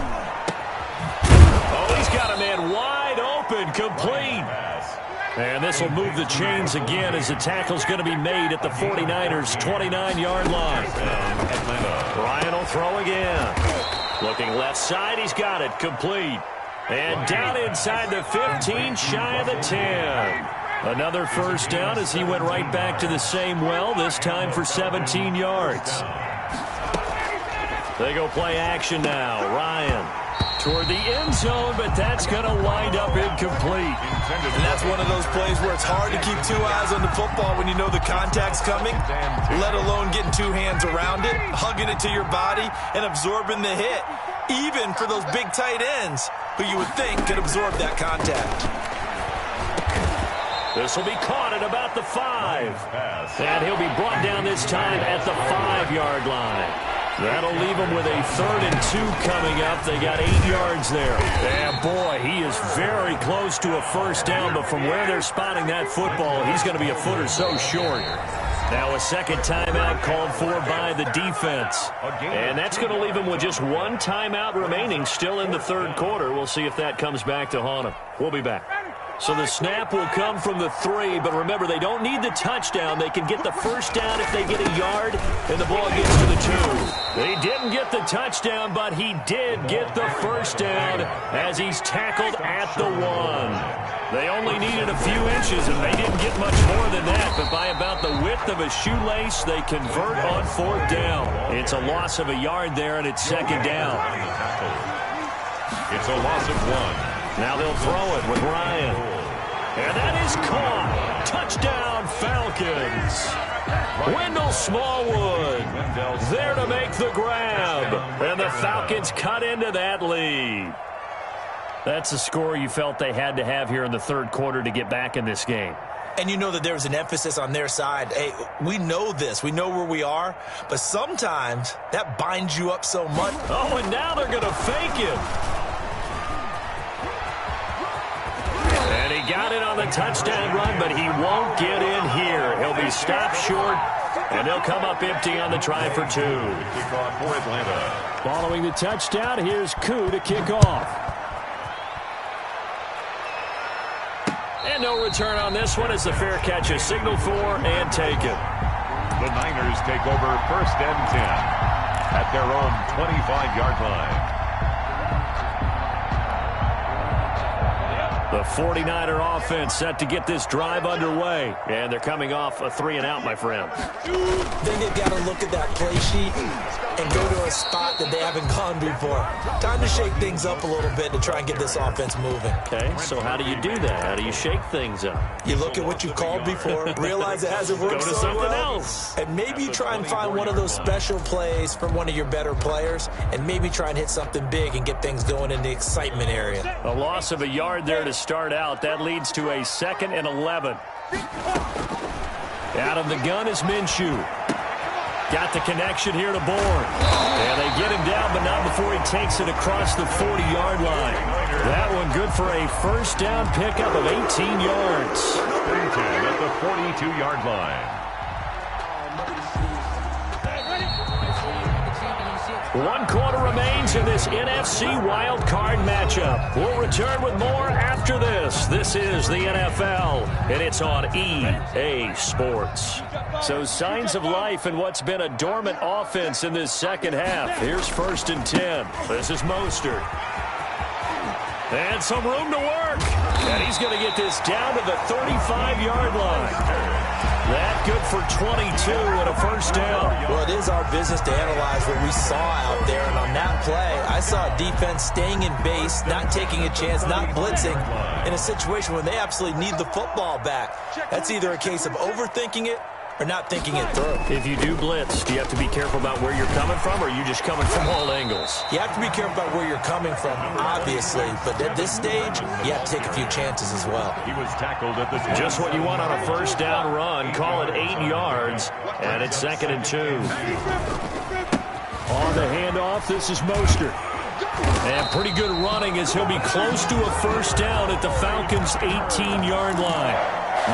Speaker 2: Oh, he's got a man wide open, complete. And this will move the chains again as the tackle's going to be made at the 49ers' 29-yard line. Ryan will throw again. Looking left side, he's got it, complete. And down inside the 15, shy of the 10. Another first down as he went right back to the same well, this time for 17 yards. They go play action now. Ryan toward the end zone, but that's going to wind up incomplete.
Speaker 4: And that's one of those plays where it's hard to keep 2 eyes on the football when you know the contact's coming, let alone getting 2 hands around it, hugging it to your body, and absorbing the hit, even for those big tight ends who you would think could absorb that contact.
Speaker 2: This will be caught at about the 5. And he'll be brought down this time at the 5-yard line. That'll leave them with a 3rd and 2 coming up. They got 8 yards there. And boy, he is very close to a first down, but from where they're spotting that football, he's going to be a foot or so short. Now a 2nd timeout called for by the defense. And that's going to leave him with just 1 timeout remaining still in the 3rd quarter. We'll see if that comes back to haunt him. We'll be back.
Speaker 7: So the snap will come from the 3, but remember, they don't need the touchdown. They can get the first down if they get a yard, and the ball gets to the 2. They didn't get the touchdown, but he did get the first down as he's tackled at the 1. They only needed a few inches, and they didn't get much more than that, but by about the width of a shoelace, they convert on 4th down. It's a loss of a yard there, and it's 2nd down.
Speaker 3: It's a loss of 1.
Speaker 7: Now they'll throw it with Ryan. And that is caught. Touchdown, Falcons. Wendell Smallwood there to make the grab. And the Falcons cut into that lead. That's a score you felt they had to have here in the 3rd quarter to get back in this game.
Speaker 4: And you know that there was an emphasis on their side. Hey, we know this. We know where we are. But sometimes that binds you up so much.
Speaker 7: Oh, and now they're going to fake it. And he got it on the touchdown run, but he won't get in here. He'll be stopped short, and they'll come up empty on the try for 2.
Speaker 3: Kickoff for Atlanta.
Speaker 7: Following the touchdown, here's Koo to kick off. And no return on this one as the fair catch is signaled for and taken.
Speaker 3: The Niners take over 1st and 10 at their own 25-yard line.
Speaker 7: The 49er offense set to get this drive underway. And they're coming off a 3-and-out, my friend.
Speaker 4: Then they've got to look at that play sheet and go to a spot that they haven't gone before. Time to shake things up a little bit to try and get this offense moving.
Speaker 7: Okay, so how do you do that? How do you shake things up?
Speaker 4: You look at what you called before, realize it hasn't worked
Speaker 7: Go to
Speaker 4: so
Speaker 7: something
Speaker 4: well,
Speaker 7: else.
Speaker 4: and maybe try and find one of those special plays from one of your better players, and maybe try and hit something big and get things going in the excitement area.
Speaker 7: A loss of a yard there to start out. That leads to a 2nd and 11. Out of the gun is Minshew. Got the connection here to Bourne. And they get him down, but not before he takes it across the 40-yard line. That one good for a 1st down pickup of 18 yards.
Speaker 3: Springton at the 42-yard line.
Speaker 7: 1 quarter remains in this NFC Wild Card matchup. We'll return with more after this. This is the NFL, and it's on EA Sports. So signs of life in what's been a dormant offense in this 2nd half. Here's 1st and 10. This is Mostert. And some room to work. And he's going to get this down to the 35-yard line. That good for 22 and a 1st down.
Speaker 4: Well, it is our business to analyze what we saw out there. And on that play, I saw a defense staying in base, not taking a chance, not blitzing, in a situation where they absolutely need the football back. That's either a case of overthinking it or not thinking it through.
Speaker 7: If you do blitz, do you have to be careful about where you're coming from, or are you just coming from all angles?
Speaker 4: You have to be careful about where you're coming from, obviously. But at this stage, you have to take a few chances as well.
Speaker 3: He was tackled at the
Speaker 7: just what you want on a 1st down run. Call it 8 yards, and it's 2nd and 2. On the handoff, this is Mostert. And pretty good running as he'll be close to a 1st down at the Falcons' 18-yard line.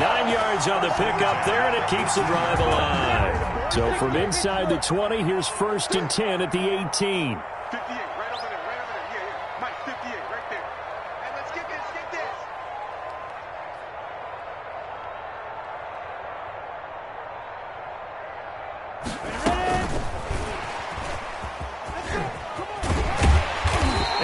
Speaker 7: 9 yards on the pickup there, and it keeps the drive alive. So from inside the 20, here's 1st and 10 at the 18.
Speaker 5: 58, right over there, right over there. Yeah. Mike, 58, right there. Hey, let's get this,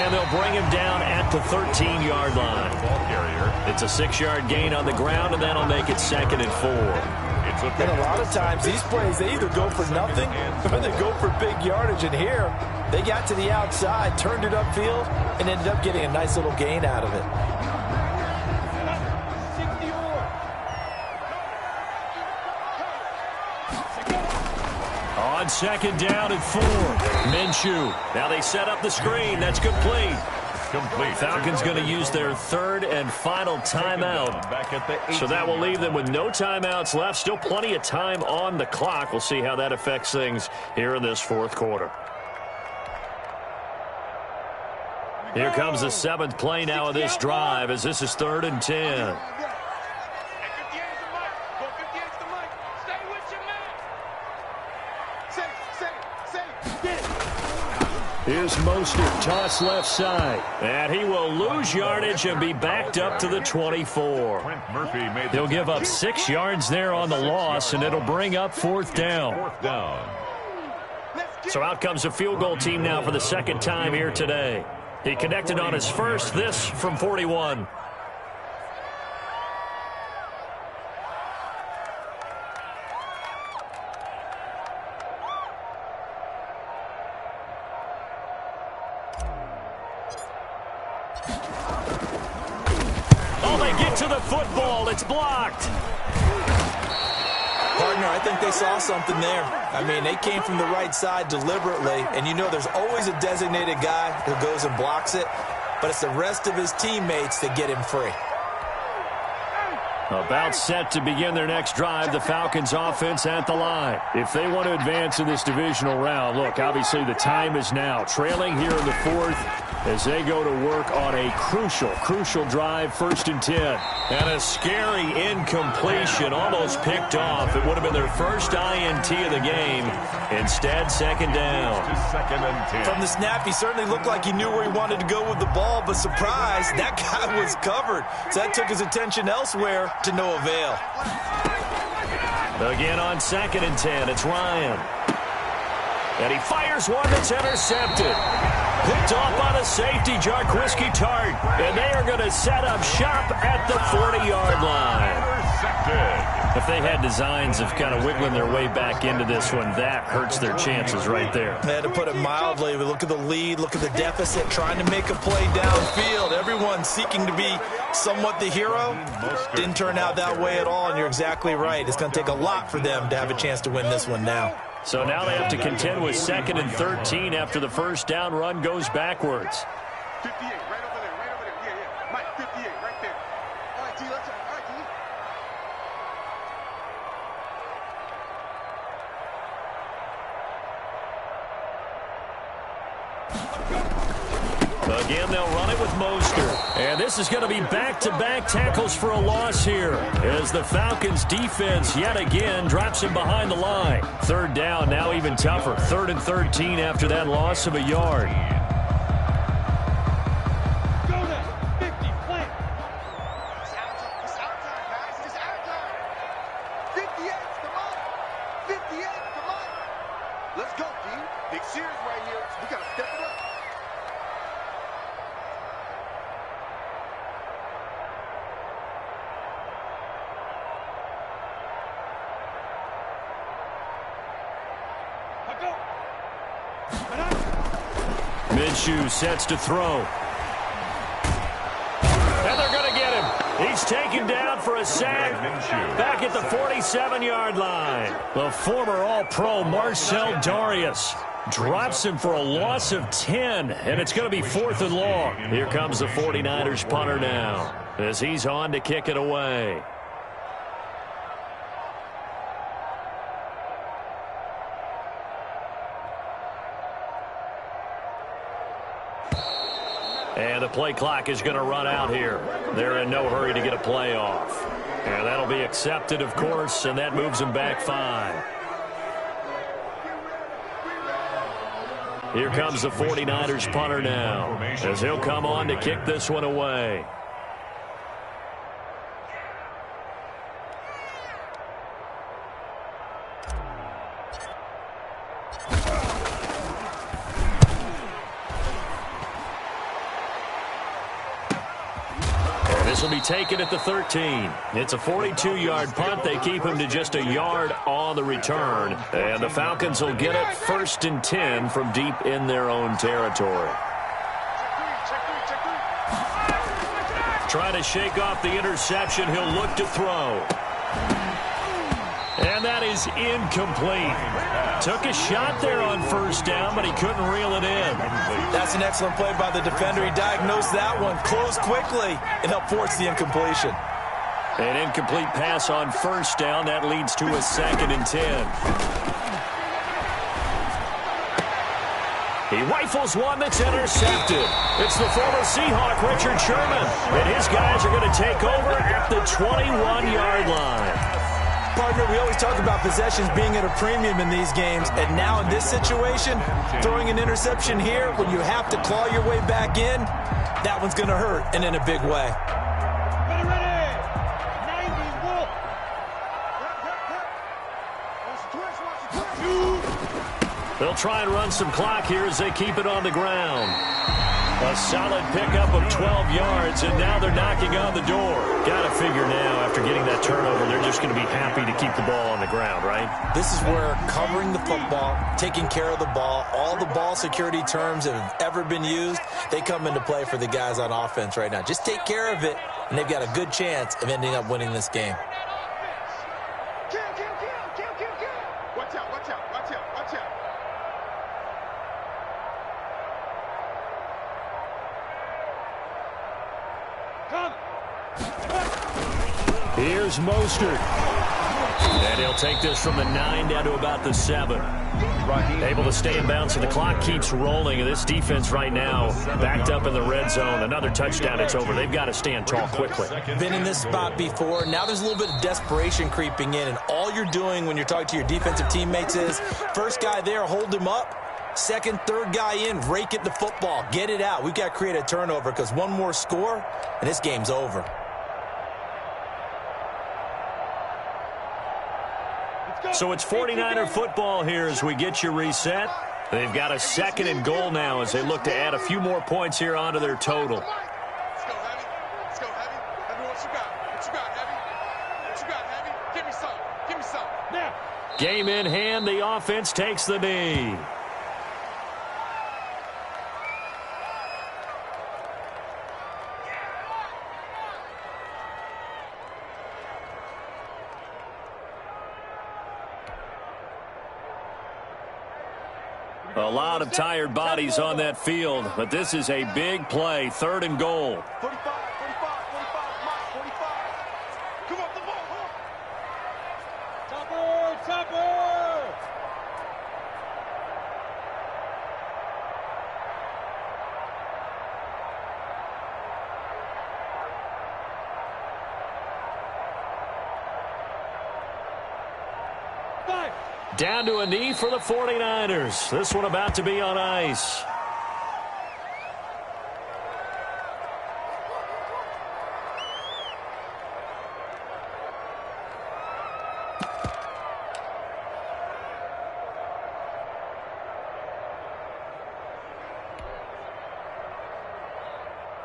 Speaker 7: And they'll bring him down at the 13-yard line.
Speaker 3: ball carrier.
Speaker 7: It's a 6-yard gain on the ground, and that'll make it 2nd and 4.
Speaker 6: And a lot of times, these plays, they either go for nothing or they go for big yardage. And here, they got to the outside, turned it upfield, and ended up getting a nice little gain out of it.
Speaker 7: On 2nd down and 4, Minshew. Now they set up the screen. That's complete. Falcons going to use their 3rd and final timeout. So that will leave them with no timeouts left. Still plenty of time on the clock. We'll see how that affects things here in this 4th quarter. Here comes the 7th play now of this drive as this is 3rd and 10.
Speaker 2: Here's Mostert, toss left side. And he will lose yardage and be backed up to the 24. He'll give up 6 yards there on the loss, and it'll bring up 4th down. So out comes a field goal team now for the second time here today. He connected on his first, this from 41. To the football, it's blocked.
Speaker 4: Partner, I think they saw something there. I mean, they came from the right side deliberately, and you know there's always a designated guy who goes and blocks it, but it's the rest of his teammates that get him free.
Speaker 2: About set to begin their next drive, the Falcons offense at the line. If they want to advance in this divisional round, look, obviously the time is now. Trailing here in the 4th as they go to work on a crucial drive, 1st and 10. And a scary incompletion, almost picked off. It would have been their first INT of the game. Instead, 2nd down.
Speaker 3: 2nd and 10.
Speaker 4: From the snap, he certainly looked like he knew where he wanted to go with the ball, but surprise, that guy was covered. So that took his attention elsewhere to no avail.
Speaker 2: Again on 2nd and 10, it's Ryan. And he fires one that's intercepted. Picked off by the safety, Jarquiski Tart. And they are going to set up shop at the 40-yard line. If they had designs of kind of wiggling their way back into this one, that hurts their chances right there.
Speaker 4: They had to put it mildly. We look at the lead, look at the deficit, trying to make a play downfield. Everyone seeking to be somewhat the hero. Didn't turn out that way at all, and you're exactly right. It's going to take a lot for them to have a chance to win this one now.
Speaker 2: So now they have to contend with 2nd and 13 after the first down run goes backwards.
Speaker 5: 58, right over there, right over there. Yeah. Mike, 58, right there. All right, T, let's go. All right, T.
Speaker 2: Again, they'll run it with Mostert. And this is going to be back-to-back tackles for a loss here as the Falcons defense yet again drops him behind the line. 3rd down, now even tougher. 3rd and 13 after that loss of a yard.
Speaker 5: Go there, 50, plant. It's our time, guys. It's our time. 58, come on. 58, come on. Let's go, D. Big series right here. We got to step it up.
Speaker 2: Minshew sets to throw. And they're going to get him. He's taken down for a sack back at the 47-yard line. The former All-Pro Marcel Darius drops him for a loss of 10, and it's going to be 4th and long. Here comes the 49ers punter now as he's on to kick it away. And the play clock is going to run out here. They're in no hurry to get a play off. And that'll be accepted, of course, and that moves them back 5. Here comes the 49ers punter now as he'll come on to kick this one away. Will be taken at the 13. It's a 42-yard punt. They keep him to just a yard on the return. And the Falcons will get it 1st and 10 from deep in their own territory. Trying to shake off the interception. He'll look to throw. And that is incomplete. Took a shot there on 1st down, but he couldn't reel it in.
Speaker 4: That's an excellent play by the defender. He diagnosed that one, closed quickly, and helped force the incompletion.
Speaker 2: An incomplete pass on 1st down. That leads to a 2nd and 10. He rifles one that's intercepted. It's the former Seahawk, Richard Sherman. And his guys are going to take over at the 21-yard line.
Speaker 6: Partner, we always talk about possessions being at a premium in these games, and now in this situation, throwing an interception here when you have to claw your way back in, that one's going to hurt, and in a big way.
Speaker 2: They'll try and run some clock here as they keep it on the ground. A solid pickup of 12 yards, and now they're knocking on the door. Got to figure now, after getting that turnover, they're just going to be happy to keep the ball on the ground, right?
Speaker 6: This is where covering the football, taking care of the ball, all the ball security terms that have ever been used, they come into play for the guys on offense right now. Just take care of it, and they've got a good chance of ending up winning this game.
Speaker 5: Watch out, watch out, watch out, watch out.
Speaker 2: Here's Mostert. And he'll take this from the 9 down to about the 7. Able to stay in bounds, and the clock keeps rolling. And this defense right now backed up in the red zone. Another touchdown, it's over. They've got to stand tall quickly.
Speaker 6: Been in this spot before. Now there's a little bit of desperation creeping in. And all you're doing when you're talking to your defensive teammates is, first guy there, hold him up. Second, third guy in, rake at the football. Get it out. We've got to create a turnover because one more score, and this game's over.
Speaker 2: So it's 49er football here as we get you reset. They've got a 2nd and goal now as they look to add a few more points here onto their total.
Speaker 5: Let's go, Heavy. Let's go, Heavy. Heavy, what you got? What you got, Heavy? What you got, Heavy? Give me some. Give me some. Now.
Speaker 2: Game in hand. The offense takes the knee. A lot of tired bodies on that field, but this is a big play. 3rd and goal.
Speaker 5: 45, 45, 45, Mike, 45. Come on, the ball, huh? Topper, Topper!
Speaker 2: Down to a knee for the 49ers. This one about to be on ice.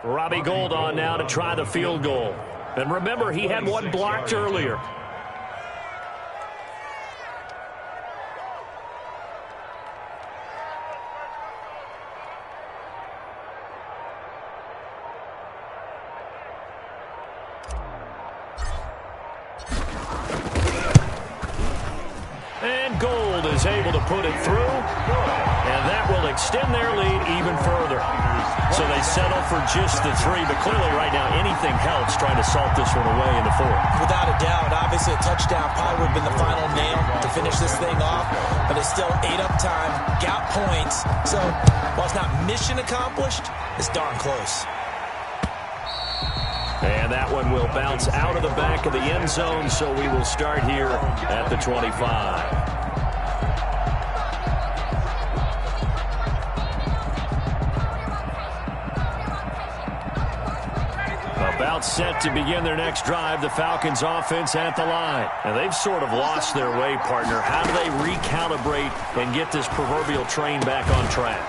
Speaker 2: Robbie Gould on now to try the field goal. And remember, he had one blocked earlier. And Gould is able to put it through, and that will extend their lead even further. So they settle for just the 3, but clearly right now anything helps trying to salt this one away in the 4th.
Speaker 6: Without a doubt, obviously a touchdown probably would have been the final nail to finish this thing off, but it's still ate up time, got points. So while it's not mission accomplished, it's darn close.
Speaker 2: And that one will bounce out of the back of the end zone, so we will start here at the 25. About set to begin their next drive, the Falcons offense at the line. And they've sort of lost their way, partner. How do they recalibrate and get this proverbial train back on track?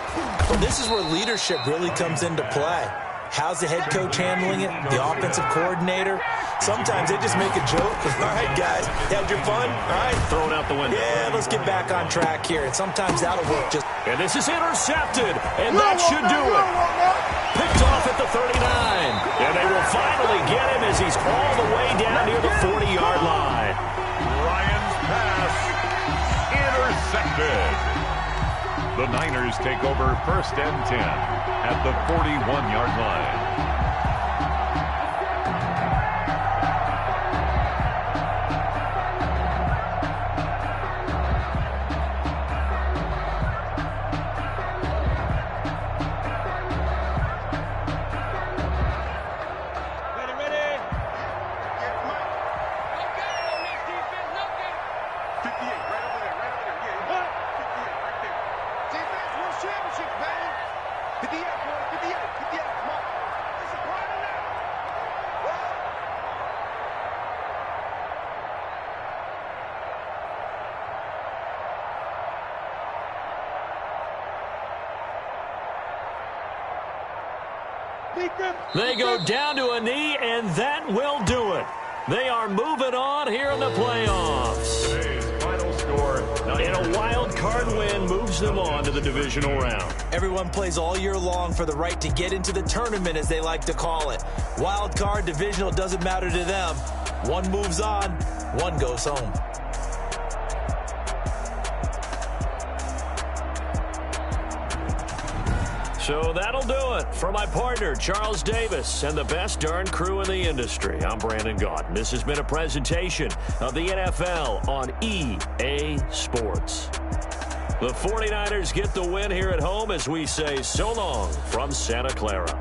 Speaker 6: Well, this is where leadership really comes into play. How's the head coach handling it? The offensive coordinator? Sometimes they just make a joke. All right, guys, had your fun? All right.
Speaker 2: Throw it out the window.
Speaker 6: Yeah, let's get back on track here. And sometimes that'll work.
Speaker 2: And this is intercepted, and that should do it. Picked off at the 39. And they will finally get him as he's all the way down near the 40-yard line.
Speaker 3: Ryan's pass intercepted. The Niners take over 1st and 10 at the 41-yard line.
Speaker 5: right over there. Yeah, what? 58, right there. Defense wins championships, baby. 58, boys, 58, come on. It's a part of that. What?
Speaker 2: They go down to a knee, and that will do it. They are moving on here in the playoffs.
Speaker 3: Today's final score,
Speaker 2: And a wild card win moves them on to the divisional round.
Speaker 4: Everyone plays all year long for the right to get into the tournament, as they like to call it. Wild card, divisional, doesn't matter to them. One moves on, one goes home.
Speaker 2: So that'll do it. For my partner, Charles Davis, and the best darn crew in the industry, I'm Brandon Gaudin. This has been a presentation of the NFL on EA Sports. The 49ers get the win here at home as we say so long from Santa Clara.